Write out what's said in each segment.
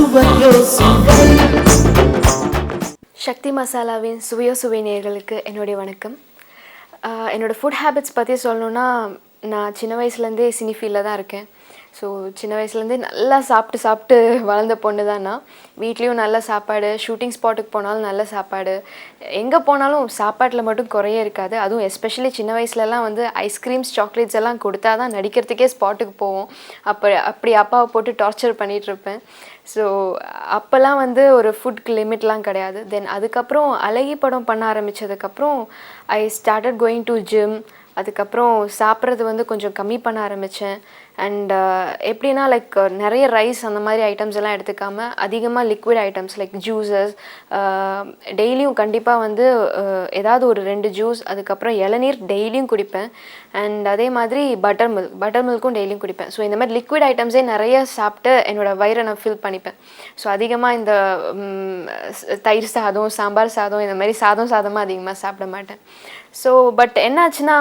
Suvaiyo Suvai. Sakthi Masala Suvaiyo Suvai நேயர்களுக்கு என்னுடைய வணக்கம். என்னோட ஃபுட் ஹேபிட்ஸ் பற்றி சொல்லணுன்னா, நான் சின்ன வயசுலேருந்தே சினி ஃபீல்டில் தான் இருக்கேன். ஸோ சின்ன வயசுலேருந்தே நல்லா சாப்பிட்டு வளர்ந்த பொண்ணு தான் நான். வீட்லேயும் நல்ல சாப்பாடு, ஷூட்டிங் ஸ்பாட்டுக்கு போனாலும் நல்ல சாப்பாடு, எங்கே போனாலும் சாப்பாட்டில் மட்டும் குறையே இருக்காது. அதுவும் எஸ்பெஷலி சின்ன வயசுலலாம் வந்து ஐஸ்கிரீம்ஸ், சாக்லேட்ஸ் எல்லாம் கொடுத்தா தான் நடிக்கிறதுக்கே ஸ்பாட்டுக்கு போவோம். அப்படி அப்பாவை போட்டு டார்ச்சர் பண்ணிகிட்ருப்பேன். ஸோ அப்போல்லாம் வந்து ஒரு ஃபுட்க்கு லிமிட்லாம் கிடையாது. தென் அதுக்கப்புறம் அழகி படம் பண்ண ஆரம்பித்ததுக்கப்புறம் I started going to gym. அதுக்கப்புறம் சாப்பிட்றது வந்து கொஞ்சம் கம்மி பண்ண ஆரம்பித்தேன். அண்ட் எப்படின்னா லைக் நிறைய ரைஸ் அந்த மாதிரி ஐட்டம்ஸ் எல்லாம் எடுத்துக்காமல் அதிகமாக லிக்விட் ஐட்டம்ஸ் லைக் ஜூஸஸ், டெய்லியும் கண்டிப்பாக வந்து ஏதாவது ஒரு 2 ஜூஸ், அதுக்கப்புறம் இளநீர் டெய்லியும் குடிப்பேன். அண்ட் அதே மாதிரி பட்டர் மில்க்கும் டெய்லியும் குடிப்பேன். ஸோ இந்த மாதிரி லிக்விட் ஐட்டம்ஸே நிறைய சாப்பிட்டு என்னோடய வயிறை நான் ஃபில் பண்ணிப்பேன். ஸோ அதிகமாக இந்த தயிர் சாதம், சாம்பார் சாதம், இந்த மாதிரி சாதமாக அதிகமாக சாப்பிட மாட்டேன். ஸோ பட் என்னாச்சுன்னா,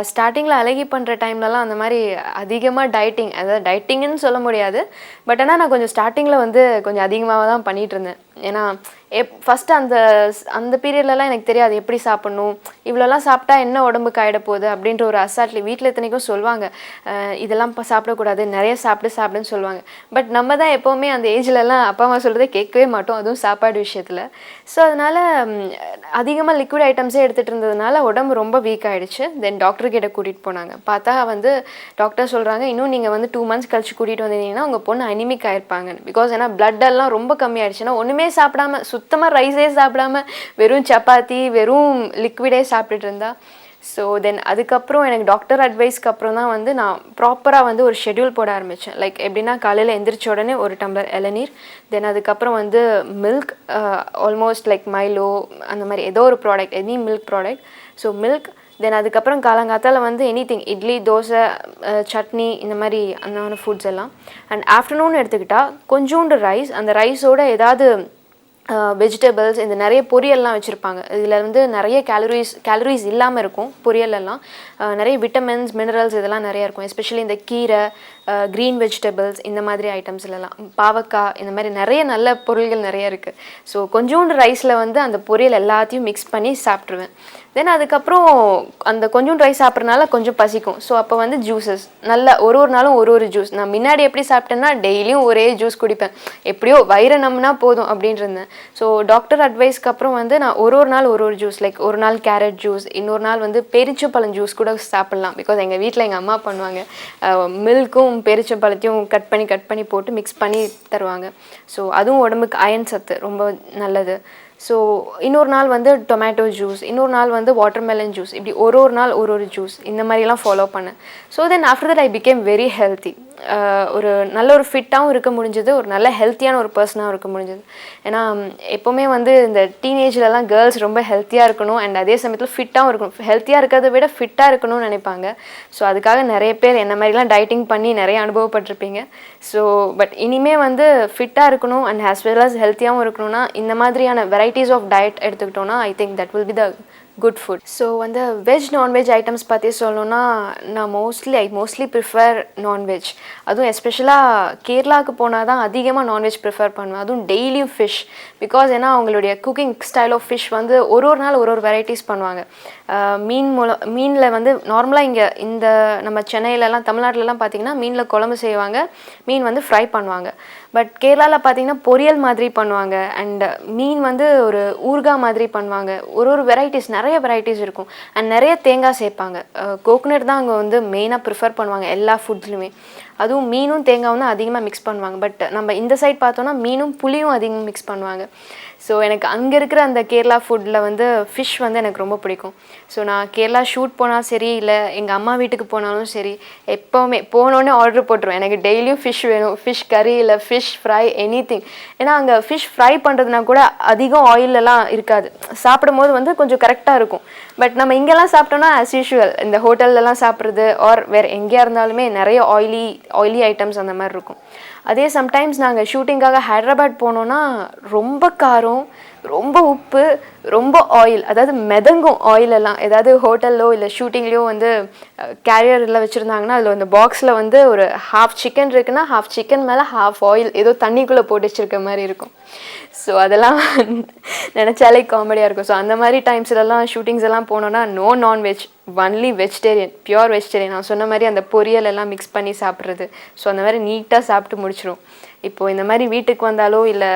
ஸ்டார்டிங்கில் அழகி பண்ணுற டைம்லலாம் அந்த மாதிரி அதிகமாக டயட்டிங், அதாவது டயட்டிங்னு சொல்ல முடியாது, பட் ஆனால் நான் கொஞ்சம் ஸ்டார்டிங்கில் வந்து கொஞ்சம் அதிகமாக தான் பண்ணிகிட்டு இருந்தேன். ஏன்னா ஃபஸ்ட்டு அந்த பீரியட்லலாம் எனக்கு தெரியாது எப்படி சாப்பிட்ணும், இவ்வளோலாம் சாப்பிட்டா என்ன உடம்புக்கு ஆகிட போகுது அப்படின்ற ஒரு அசால்ட்லி வீட்டில் இத்தனைக்கும் சொல்லுவாங்க, இதெல்லாம் சாப்பிடக்கூடாது, நிறைய சாப்பிடுன்னு சொல்லுவாங்க. பட் நம்ம தான் எப்போவுமே அந்த ஏஜ்லலாம் அப்பா அம்மா சொல்கிறதே கேட்கவே மாட்டோம், அதுவும் சாப்பாடு விஷயத்தில். ஸோ அதனால் அதிகமாக லிக்விட் ஐட்டம்ஸே எடுத்துகிட்டு இருந்ததுனால உடம்பு ரொம்ப வீக் ஆகிடுச்சு. தென் டாக்டர்கிட்ட கூட்டிகிட்டு போனாங்க. பார்த்தா வந்து டாக்டர் சொல்கிறாங்க, இன்னும் நீங்கள் வந்து 2 months கழிச்சு கூட்டிகிட்டு வந்தீங்கன்னா உங்கள் பொண்ணு அனிமிக் ஆகிருப்பாங்க. பிகாஸ் ஏன்னா பிளட் எல்லாம் ரொம்ப கம்மியாகிடுச்சுன்னா, ஒன்றுமே சாப்பிடாம சுத்தமாக ரைஸே சாப்பிடாம வெறும் சப்பாத்தி, வெறும் லிக்விடே சாப்பிட்டுட்டு இருந்தா. ஸோ தென் அதுக்கப்புறம் எனக்கு டாக்டர் அட்வைஸ்க்கு அப்புறம் தான் வந்து நான் ப்ராப்பராக வந்து ஒரு ஷெட்யூல் போட ஆரம்பித்தேன். லைக் எப்படின்னா, காலையில் எந்திரிச்ச உடனே 1 tumbler இளநீர், தென் அதுக்கப்புறம் வந்து மில்க், ஆல்மோஸ்ட் லைக் மைலோ அந்த மாதிரி ஏதோ ஒரு product, any milk product. So milk, then அதுக்கப்புறம் காலங்காத்தால் வந்து எனிதிங், இட்லி, தோசை, சட்னி, இந்த மாதிரி அந்த மாதிரி ஃபுட்ஸ் எல்லாம். அண்ட் ஆஃப்டர்நூன் எடுத்துக்கிட்டால் கொஞ்சோண்டு ரைஸ், அந்த ரைஸோட ஏதாவது வெஜிடபிள்ஸ், இந்த நிறைய பொரியல்லாம் வச்சுருப்பாங்க. இதில் வந்து நிறைய கேலரிஸ் இல்லாமல் இருக்கும். பொரியலெல்லாம் நிறைய விட்டமின்ஸ், மினரல்ஸ் இதெல்லாம் நிறையா இருக்கும். எஸ்பெஷலி இந்த கீரை, க்ரீன் வெஜிடபிள்ஸ், இந்த மாதிரி ஐட்டம்ஸ்லாம், பாவக்காய், இந்த மாதிரி நிறைய நல்ல பொருள்கள் நிறைய இருக்குது. ஸோ கொஞ்சோண்டு ரைஸில் வந்து அந்த பொரியல் எல்லாத்தையும் மிக்ஸ் பண்ணி சாப்பிட்ருவேன். தென் அதுக்கப்புறம் அந்த கொஞ்சோண்டு ரைஸ் சாப்பிட்றதுனால கொஞ்சம் பசிக்கும். ஸோ அப்போ வந்து ஜூஸஸ் நல்ல ஒரு நாளும் ஒரு ஜூஸ். நான் முன்னாடி எப்படி சாப்பிட்டேன்னா டெய்லியும் ஒரே ஜூஸ் குடிப்பேன், எப்படியோ வயிறு நம்பினா போதும் அப்படின்னு இருந்தேன். ஸோ டாக்டர் அட்வைஸ்க்கு அப்புறம் வந்து நான் ஒரு நாள் ஒரு ஜூஸ், லைக் ஒரு நாள் கேரட் ஜூஸ், இன்னொரு நாள் வந்து பேரிச்சம்பழம் ஜூஸ் கூட சாப்பிட்லாம். பிகாஸ் எங்கள் வீட்டில் எங்கள் அம்மா பண்ணுவாங்க, மில்க்கும் பேரிச்சம்பழத்தையும் கட் பண்ணி போட்டு மிக்ஸ் பண்ணி தருவாங்க. ஸோ அதுவும் உடம்புக்கு அயன் சத்து ரொம்ப நல்லது. ஸோ இன்னொரு நாள் வந்து டொமேட்டோ ஜூஸ், இன்னொரு நாள் வந்து வாட்டர்மெலன் ஜூஸ், இப்படி ஒரு நாள் ஒரு ஜூஸ், இந்த மாதிரிலாம் ஃபாலோ பண்ணேன். So then after that I became very healthy. ஒரு நல்ல ஒரு ஃபிட்டாகவும் இருக்க முடிஞ்சது, ஒரு நல்ல ஹெல்த்தியான ஒரு பர்சனாகவும் இருக்க முடிஞ்சது. ஏன்னா எப்போவுமே வந்து இந்த டீனேஜ்லலாம் கேர்ள்ஸ் ரொம்ப ஹெல்த்தியாக இருக்கணும், அண்ட் அதே சமயத்தில் ஃபிட்டாகவும் இருக்கணும். ஹெல்த்தியாக இருக்கிறத விட ஃபிட்டாக இருக்கணும்னு நினைப்பாங்க. ஸோ அதுக்காக நிறைய பேர் என்ன மாதிரிலாம் டயட்டிங் பண்ணி நிறைய அனுபவப்பட்டிருப்பீங்க. ஸோ பட் இனிமேல் வந்து ஃபிட்டாக இருக்கணும் அண்ட் ஆஸ் வெல் அஸ் ஹெல்த்தியாகவும் இருக்கணும்னா இந்த மாதிரியான வெரைட்டிஸ் ஆஃப் டயட் எடுத்துக்கிட்டோன்னா I think that will be the good food. So வந்து வெஜ் நான்வெஜ் ஐட்டம்ஸ் பற்றி சொல்லணுன்னா, நான் மோஸ்ட்லி ப்ரிஃபர் நான்வெஜ். அதுவும் எஸ்பெஷலாக கேரளாவுக்கு போனால் தான் அதிகமாக நான்வெஜ் ப்ரிஃபர் பண்ணுவேன். அதுவும் டெய்லியும் ஃபிஷ். பிகாஸ் ஏன்னா அவங்களுடைய குக்கிங் ஸ்டைல் ஆஃப் ஃபிஷ் வந்து ஒரு நாள் ஒரு வெரைட்டிஸ் பண்ணுவாங்க. மீனில் வந்து நார்மலாக இங்கே இந்த நம்ம சென்னையிலலாம், தமிழ்நாட்டிலலாம் பார்த்திங்கன்னா மீனில் குழம்பு செய்வாங்க, மீன் வந்து ஃப்ரை பண்ணுவாங்க. பட் கேரளாவில் பார்த்திங்கன்னா பொரியல் மாதிரி பண்ணுவாங்க, அண்ட் மீன் வந்து ஒரு ஊறுகாய் மாதிரி பண்ணுவாங்க. ஒரு வெரைட்டிஸ், நிறைய வெரைட்டிஸ் இருக்கும். அண்ட் நிறைய தேங்காய் சேர்ப்பாங்க. கோகோனட் தான் அங்கே வந்து மெயினாக ப்ரிஃபர் பண்ணுவாங்க எல்லா ஃபுட்ஸ்லையுமே. அதுவும் மீனும் தேங்காயும் தான் அதிகமாக மிக்ஸ் பண்ணுவாங்க. பட் நம்ம இந்த சைட் பார்த்தோன்னா மீனும் புளியும் அதிகமாக மிக்ஸ் பண்ணுவாங்க. ஸோ எனக்கு அங்கே இருக்கிற அந்த கேரளா ஃபுட்டில் வந்து ஃபிஷ் வந்து எனக்கு ரொம்ப பிடிக்கும். ஸோ நான் கேரளா ஷூட் போனால் சரி, இல்லை எங்கள் அம்மா வீட்டுக்கு போனாலும் சரி, எப்போவுமே போனோடனே ஆர்டர் போட்டுருவேன், எனக்கு டெய்லியும் ஃபிஷ் வேணும், ஃபிஷ் கறி இல்லை ஃபிஷ் ஃப்ரை, எனிதிங். ஏன்னா அங்கே ஃபிஷ் ஃப்ரை பண்ணுறதுனா கூட அதிகம் ஆயிலெலாம் இருக்காது, சாப்பிடும் போது வந்து கொஞ்சம் கரெக்டாக இருக்கும். பட் நம்ம இங்கெல்லாம் சாப்பிட்டோன்னா ஆஸ் யூஷுவல் இந்த ஹோட்டல்லலாம் சாப்பிட்றது ஆர் வேறு எங்கேயா இருந்தாலுமே நிறைய ஆயிலி ஐட்டம்ஸ் அந்த மாதிரி இருக்கும். அதே சம்டைம்ஸ் நாங்கள் ஷூட்டிங்காக ஹைதராபாத் போனோன்னா ரொம்ப காரம், ரொம்ப உப்பு, ரொம்ப ஆயில், அதாவது மிதங்கும் ஆயில் எல்லாம். ஏதாவது ஹோட்டல்லோ இல்லை ஷூட்டிங்லேயோ வந்து கேரியரில் வச்சுருந்தாங்கன்னா அதில் அந்த பாக்ஸில் வந்து ஒரு ஹாஃப் சிக்கன் இருக்குன்னா ஹாஃப் சிக்கன் மேலே ஹாஃப் ஆயில் ஏதோ தண்ணிக்குள்ளே போட்டு வச்சுருக்க மாதிரி இருக்கும். ஸோ அதெல்லாம் நினச்சாலே காமெடியாக இருக்கும். ஸோ அந்த மாதிரி டைம்ஸ்லலாம் ஷூட்டிங்ஸ் எல்லாம் போனோன்னா no non veg, only vegetarian, pure vegetarian. நான் சொன்ன மாதிரி அந்த பொரியல் எல்லாம் மிக்ஸ் பண்ணி சாப்பிட்றது. ஸோ அந்த மாதிரி நீட்டாக சாப்பிட்டு முடிச்சிடும். இப்போது இந்த மாதிரி வீட்டுக்கு வந்தாலோ இல்லை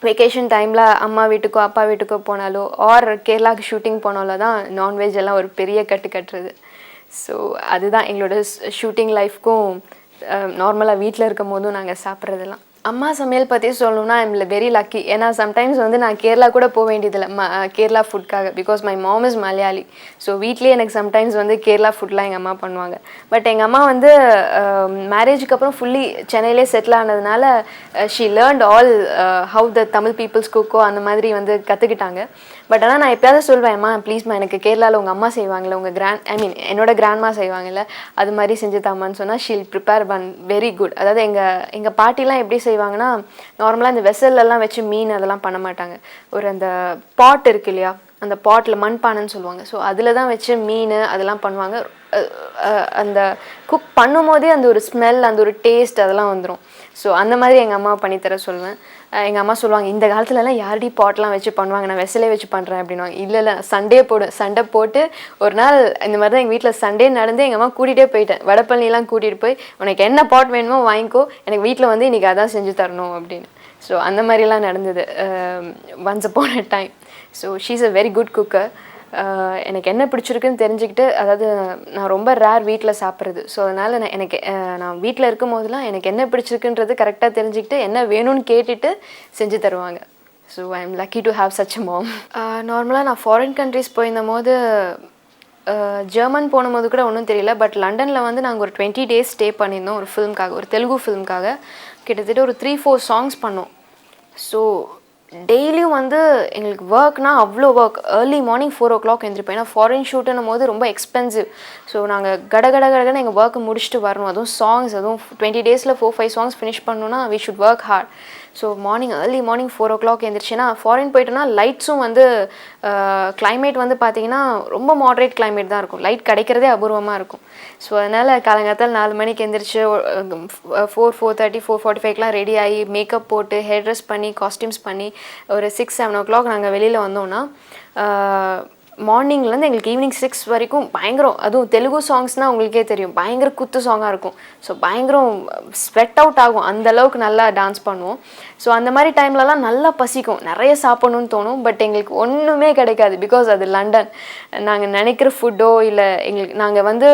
வெக்கேஷன் டைமில் அம்மா வீட்டுக்கோ அப்பா வீட்டுக்கோ போனாலோ ஆர் கேரளாவுக்கு ஷூட்டிங் போனாலோ தான் நான்வெஜ் எல்லாம் ஒரு பெரிய கட்டுறது. ஸோ அதுதான் எங்களோட ஷூட்டிங் லைஃப்க்கும் நார்மலாக வீட்டில் இருக்கும் போதும் நாங்கள் சாப்பிட்றதெல்லாம். அம்மா சமையல் பற்றி சொல்லணும்னா ஐம் வெரி லக்கி. ஏன்னா சம்டைம்ஸ் வந்து நான் கேரளா கூட போக வேண்டியதில்லை கேரளா ஃபுட்காக. Because my mom is Malayali. So வீட்லேயே எனக்கு சம்டைம்ஸ் வந்து கேரளா ஃபுட்லாம் எங்கள் அம்மா பண்ணுவாங்க. பட் எங்கள் அம்மா வந்து மேரேஜுக்கு அப்புறம் ஃபுல்லி சென்னையிலே செட்டில் ஆனதுனால she learned all how the Tamil peoples குக்கோ அந்த மாதிரி வந்து கற்றுக்கிட்டாங்க. பட் ஆனால் நான் எப்போயாவது சொல்வேன், அம்மா ப்ளீஸ்மா எனக்கு கேரளாவில் உங்கள் அம்மா செய்வாங்கள்ல, உங்கள் என்னோட கிராண்ட்மா செய்வாங்கல்ல, அது மாதிரி செஞ்சு தாமான்னு சொன்னால் ஷீல் ப்ரிப்பேர் வெரி குட். அதாவது எங்கள் பாட்டிலாம் எப்படி செய்வாங்கன்னா, நார்மலாக இந்த வெசல்லாம் வச்சு மீன் அதெல்லாம் பண்ண மாட்டாங்க. ஒரு அந்த பாட் இருக்கு இல்லையா, அந்த பாட்டில் மண்பானைன்னு சொல்லுவாங்க. ஸோ அதில் தான் வச்சு மீன் அதெல்லாம் பண்ணுவாங்க. அந்த குக் பண்ணும் போதே அந்த ஒரு ஸ்மெல், அந்த ஒரு டேஸ்ட் அதெல்லாம் வந்துடும். ஸோ அந்த மாதிரி எங்கள் அம்மா பண்ணித்தர சொல்லுவேன். எங்கள் அம்மா சொல்லுவாங்க, இந்த காலத்துலலாம் யாரடி பாட்லாம் வச்சு பண்ணுவாங்க, நான் வெசலே வச்சு பண்ணுறேன் அப்படின்வாங்க. இல்லை சண்டை போட்டு ஒரு நாள் இந்த மாதிரி தான் எங்கள் வீட்டில் சண்டே நடந்து எங்கள் அம்மா கூட்டிகிட்டே போயிட்டேன். வடப்பள்ளிலாம் கூட்டிகிட்டு போய் உனக்கு என்ன பாட் வேணுமோ வாங்கிக்கோ, எனக்கு வீட்டில் வந்து இன்றைக்கி அதான் செஞ்சு தரணும் அப்படின்னு. ஸோ அந்த மாதிரிலாம் நடந்தது once upon a time. So she is a very good cooker. எனக்கு என்ன பிடிச்சிருக்குன்னு தெரிஞ்சுக்கிட்டு, அதாவது நான் ரொம்ப ரேர் வீட்டில் சாப்பிட்றது. ஸோ அதனால் நான் வீட்டில் இருக்கும் போதெல்லாம் எனக்கு என்ன பிடிச்சிருக்குன்றது கரெக்டாக தெரிஞ்சுக்கிட்டு என்ன வேணும்னு கேட்டுட்டு செஞ்சு தருவாங்க. So I am lucky to have such a mom. நார்மலாக நான் ஃபாரின் கண்ட்ரிஸ் போயிருந்த போது ஜெர்மன் போகும்போது கூட ஒன்றும் தெரியல. பட் லண்டனில் வந்து நாங்கள் ஒரு 20 days ஸ்டே பண்ணியிருந்தோம் ஒரு ஃபிலிம்காக, ஒரு தெலுங்கு ஃபிலிம்காக. கிட்டத்தட்ட ஒரு 3-4 songs பண்ணோம். ஸோ டெய்லியும் வந்து எங்களுக்கு ஒர்க்னால் அவ்வளோ ஒர்க். Early morning 4 o'clock எழுந்திரிப்போம். ஏன்னா ஃபாரின் ஷூட்டுன்னும் போது ரொம்ப எக்ஸ்பென்சிவ். ஸோ நாங்கள் கடகடன்னு எங்கள் ஒர்க்கை முடிச்சுட்டு வரணும். அதுவும் சாங்ஸ், அதுவும் 20 daysல 4-5 songs ஃபினிஷ் பண்ணணுன்னா we should work hard. So early morning 4 o'clock எழுந்திரிச்சின்னா ஃபாரின் போயிட்டோன்னா லைட்ஸும் வந்து கிளைமேட் வந்து பார்த்திங்கன்னா ரொம்ப மாட்ரேட் கிளைமேட் தான் இருக்கும். லைட் கிடைக்கிறதே அபூர்வமாக இருக்கும். ஸோ அதனால் காலங்காத்தால் 4 மணிக்கு எழுந்திரிச்சு 4:30 4:45 ரெடி ஆகி மேக்கப் போட்டு ஹேர் ட்ரெஸ் பண்ணி காஸ்டியூம்ஸ் பண்ணி ஒரு 6-7 o'clock நாங்கள் வெளியில் வந்தோம்னா மார்னிங்லேருந்து எங்களுக்கு ஈவினிங் 6 வரைக்கும் பயங்கரம். அதுவும் தெலுங்கு சாங்ஸ்னால் உங்களுக்கே தெரியும், பயங்கர குத்து சாங்காக இருக்கும். ஸோ பயங்கரம் ஸ்வெட் அவுட் ஆகும், அந்தளவுக்கு நல்லா டான்ஸ் பண்ணுவோம். ஸோ அந்த மாதிரி டைம்லலாம் நல்லா பசிக்கும், நிறைய சாப்பிட்ணுன்னு தோணும். பட் எங்களுக்கு ஒன்றுமே கிடைக்காது. பிகாஸ் அது லண்டன். நாங்கள் நினைக்கிற ஃபுட்டோ இல்லை நாங்கள் வந்து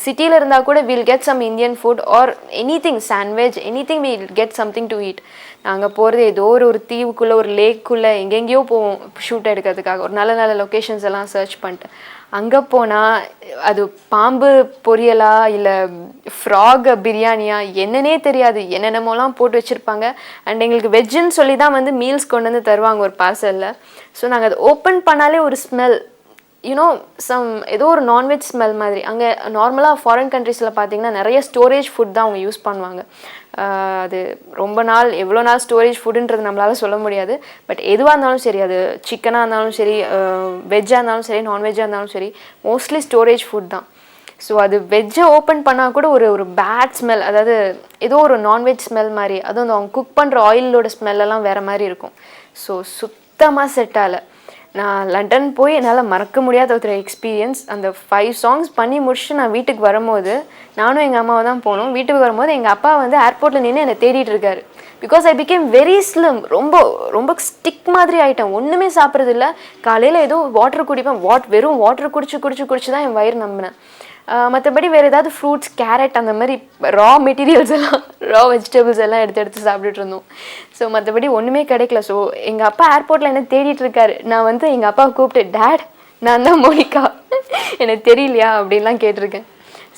சிட்டியில் இருந்தால் கூட will get some Indian food or anything sandwich, anything will get something to eat. நாங்கள் போகிறது ஏதோ ஒரு தீவுக்குள்ளே ஒரு லேக்குள்ளே எங்கெங்கேயோ போவோம் ஷூட் எடுக்கிறதுக்காக. ஒரு நல்ல நல்ல லொக்கேஷன்ஸ் எல்லாம் சர்ச் பண்ணிட்டு அங்கே போனால் அது பாம்பு பொரியலா இல்லை ஃப்ராக் பிரியாணியா என்னன்னே தெரியாது, என்னென்னமோலாம் போட்டு வச்சுருப்பாங்க. அண்ட் எங்களுக்கு வெஜ்ஜுன்னு சொல்லி தான் வந்து மீல்ஸ் கொண்டு வந்து தருவாங்க ஒரு பார்சலில். ஸோ நாங்கள் அதை ஓப்பன் பண்ணாலே ஒரு ஸ்மெல், யூனோ ஏதோ ஒரு நான்வெஜ் ஸ்மெல் மாதிரி. அங்கே நார்மலாக ஃபாரின் கண்ட்ரீஸில் பார்த்தீங்கன்னா நிறைய ஸ்டோரேஜ் ஃபுட் தான் அவங்க யூஸ் பண்ணுவாங்க. அது ரொம்ப நாள் எவ்வளோ நாள் ஸ்டோரேஜ் ஃபுட்டுன்றது நம்மளால் சொல்ல முடியாது. பட் எதுவாக இருந்தாலும் சரி, அது சிக்கனாக இருந்தாலும் சரி, வெஜ்ஜாக இருந்தாலும் சரி, நான்வெஜ்ஜாக இருந்தாலும் சரி, மோஸ்ட்லி ஸ்டோரேஜ் ஃபுட் தான். ஸோ அது வெஜ்ஜை ஓப்பன் பண்ணால் கூட ஒரு பேட் ஸ்மெல், அதாவது ஏதோ ஒரு நான்வெஜ் ஸ்மெல் மாதிரி. அதுவும் அவங்க குக் பண்ணுற ஆயிலோட ஸ்மெல்லெல்லாம் வேறு மாதிரி இருக்கும். ஸோ சுத்தமாக செட் ஆகலை. நான் லண்டன் போய் என்னால் மறக்க முடியாத ஒரு எக்ஸ்பீரியன்ஸ். அந்த 5 songs பண்ணி முடிச்சுட்டு நான் வீட்டுக்கு வரும்போது, நானும் எங்கள் அம்மாவை தான் போனோம். வீட்டுக்கு வரும்போது எங்கள் அப்பா வந்து ஏர்போர்ட்டில் நின்று என்னை தேடிட்டு இருக்காரு. Because I became very slim. ரொம்ப ஸ்டிக் மாதிரி ஆகிட்டேன். ஒன்றுமே சாப்பிட்றது இல்லை. காலையில் ஏதோ வாட்டர் குடிப்பேன், வெறும் வாட்டர் குடிச்சு தான் என் வயிறு நம்பினேன். மற்றபடி வேறு ஏதாவது ஃப்ரூட்ஸ், கேரட் அந்த மாதிரி ரா மெட்டீரியல்ஸ் எல்லாம், ரா வெஜிடபிள்ஸ் எல்லாம் எடுத்து சாப்பிட்டுட்டு இருந்தோம். ஸோ மற்றபடி ஒன்றுமே கிடைக்கல. ஸோ எங்கள் அப்பா ஏர்போர்ட்டில் என்ன தேடிட்டு இருக்காரு. நான் வந்து எங்கள் அப்பாவை கூப்பிட்டு, டேட் நான் தான் மோனிகா, எனக்கு தெரியலையா அப்படின்லாம் கேட்டிருக்கேன்.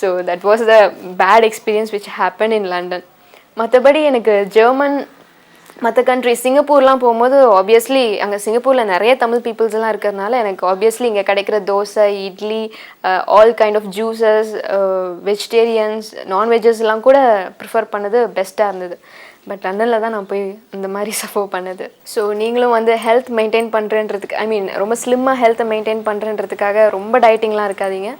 So that was the bad experience which happen in London. மற்றபடி எனக்கு ஜெர்மன், மற்ற கண்ட்ரி சிங்கப்பூர்லாம் போகும்போது ஆப்வியஸ்லி அங்கே சிங்கப்பூரில் நிறைய தமிழ் பீப்புள்ஸ் எல்லாம் இருக்கிறதுனால எனக்கு ஆப்வியஸ்லி இங்கே கிடைக்கிற dosa, idli, all kind of juices, vegetarians, நான்வெஜ்ஜஸ்லாம் கூட ப்ரிஃபர் பண்ணது பெஸ்ட்டாக இருந்தது. பட் லண்டனில் தான் நான் போய் இந்த மாதிரி சஃபர் பண்ணது. ஸோ நீங்களும் வந்து ஹெல்த் மெயின்டைன் பண்ணுறேன்றதுக்கு ரொம்ப ஸ்லிம்மாக ஹெல்த்தை மெயின்டைன் பண்ணுறேன்றதுக்காக ரொம்ப டயட்டிங்லாம் இருக்காதீங்க.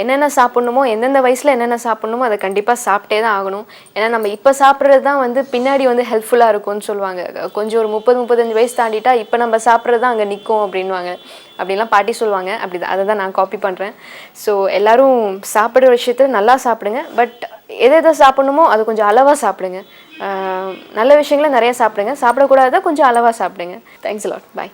என்னென்ன சாப்பிட்ணுமோ எந்தெந்த வயசில் என்னென்ன சாப்பிட்ணுமோ அதை கண்டிப்பாக சாப்பிட்டே தான் ஆகணும். ஏன்னா நம்ம இப்போ சாப்பிட்றது தான் வந்து பின்னாடி வந்து ஹெல்ப்ஃபுல்லாக இருக்கும்னு சொல்லுவாங்க. கொஞ்சம் ஒரு 30-35 வயசு தாண்டிட்டா இப்போ நம்ம சாப்பிட்றது தான் அங்கே நிற்கும் அப்படின்வாங்க. அப்படிலாம் பாட்டி சொல்லுவாங்க. அப்படி தான், அதை தான் நான் காப்பி பண்ணுறேன். ஸோ எல்லோரும் சாப்பிட்ற விஷயத்தில் நல்லா சாப்பிடுங்க. பட் எதை சாப்பிட்ணுமோ அது கொஞ்சம் அளவாக சாப்பிடுங்க. நல்ல விஷயங்களை நிறைய சாப்பிடுங்க. சாப்பிடக்கூடாத கொஞ்சம் அளவாக சாப்பிடுங்க. Thanks a lot. பாய்.